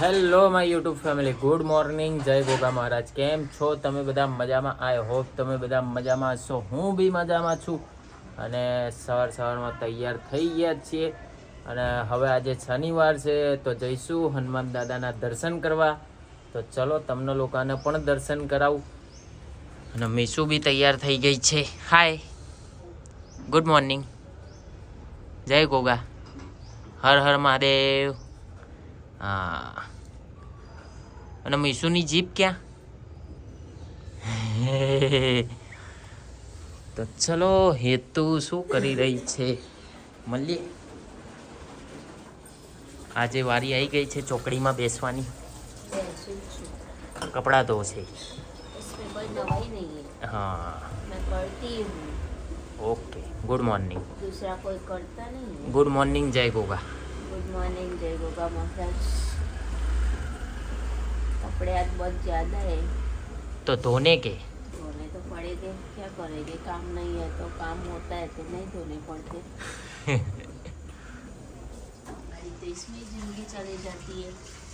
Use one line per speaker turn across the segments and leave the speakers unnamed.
Hello my YouTube family, good morning. જય ગોગા મહારાજ. કેમ છો તમે બધા? મજામાં? આઈ હોપ તમે બધા મજામાં છો. હું બી મજામાં છું. અને સવારમાં તૈયાર થઈ ગયા છીએ. અને હવે આજે શનિવાર છે તો જઈશું હનુમાન દાદાના દર્શન કરવા. તો ચલો તમને લોકોને પણ દર્શન કરાવું. અને મીસુ બી તૈયાર થઈ ગઈ છે. હાય, ગુડ મોર્નિંગ. જય ગોગા. હર હર મહાદેવ. હા, અને મીસુની જીપ ક્યાં? તો ચલો, હેતુ શું કરી રહી છે મળીએ. આજે વારી આવી ગઈ છે ચોકડીમાં બેસવાની. કપડાં ધો છે. हाँ,
मैं करती हूँ.
ओके. Good morning.
दूसरा कोई करता नहीं है.
गुड मॉर्निंग जय गोगा.
गुड मॉर्निंग जय गोगा महाराज. कपड़े आज बहुत ज़्यादा है
तो धोने के
धोने तो पड़ेंगे. क्या करेंगे, काम नहीं है तो काम होता है तो नहीं धोने पड़ते. हमारी तो इसमें जिंदगी चली जाती है.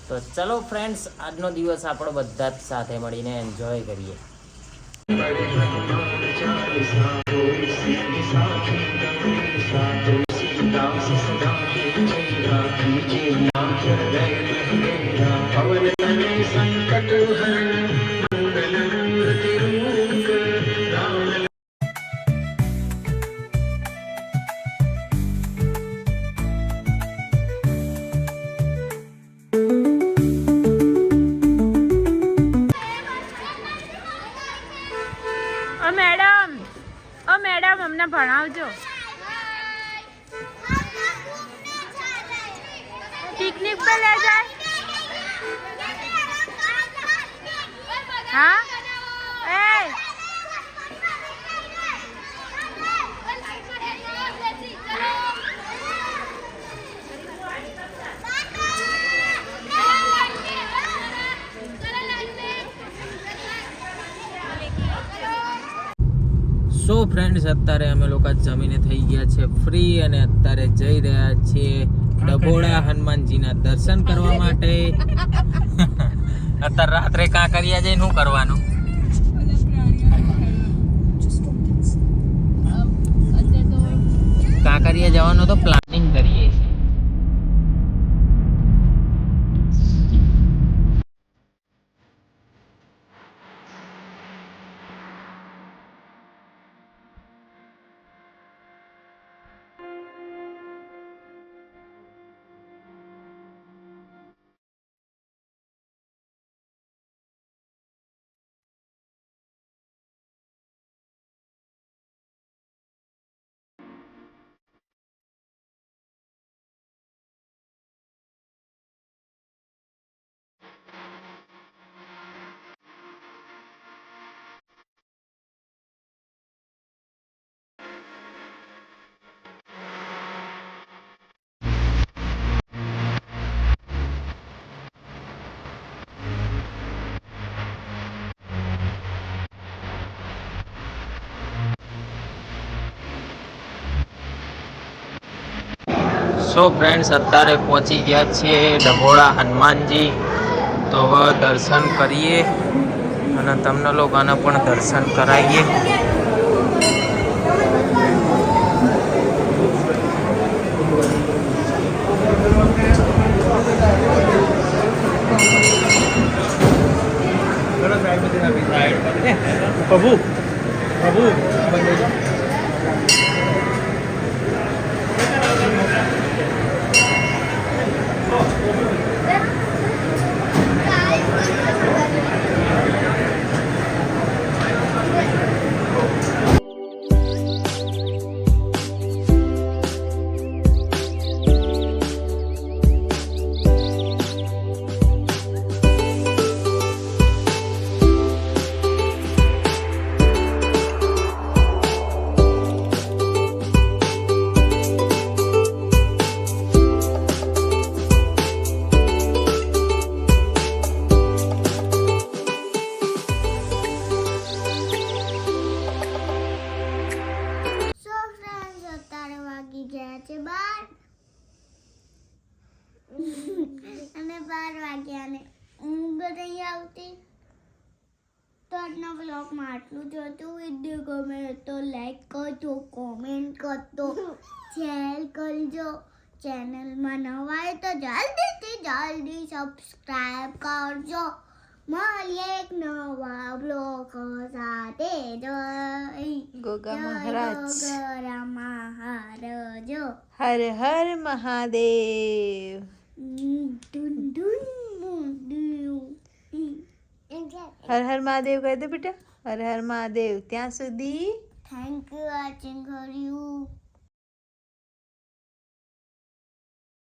તો ચલો ફ્રેન્ડ્સ, આજનો દિવસ આપણો બધા જ સાથે મળીને એન્જોય કરીએ.
મેડમ અમને ભણાવજો. પિકનિક पे ले जाए. हाँ ए
સો ફ્રેન્ડ્સ, અત્યારે અમે લોકો જમીને થઈ ગયા છે ફ્રી અને અત્યારે જઈ રહ્યા છીએ ડભોડા હનુમાનજીના દર્શન કરવા માટે. અત્યારે રાત્રે કાંકરિયા જઈને શું કરવાનું? કાંકરિયા જવાનો તો પ્લાનિંગ કરીએ છીએ. સો ફ્રેન્ડ્સ, અત્યારે પહોંચી ગયા છીએ ડભોડા હનુમાનજી. તો હવે દર્શન કરીએ અને તમને લોકોને પણ દર્શન કરાવીએ.
પ્રભુ પ્રભુ
12 વાગ્યાને ઊંઘ નહીં આવતી. તો આજના બ્લોગમાં આટલું જ હતું. વિડીયો ગમે તો લાઈક કરજો, કોમેન્ટ કરજો, શેર કરજો. ચેનલમાં નવા હોય તો જલ્દી સબસ્ક્રાઈબ કરજો. મળીએ એક નવા બ્લોગ સાથે. જય
ગોગા
જય
મહારાજ
ગોગા મહારાજ.
હર હર મહાદેવ.
ડુન ડુન ડુન.
હર હર મહાદેવ કહી દે બેટા. હર હર મહાદેવ. ત્યાં સુધી
Thank you for watching.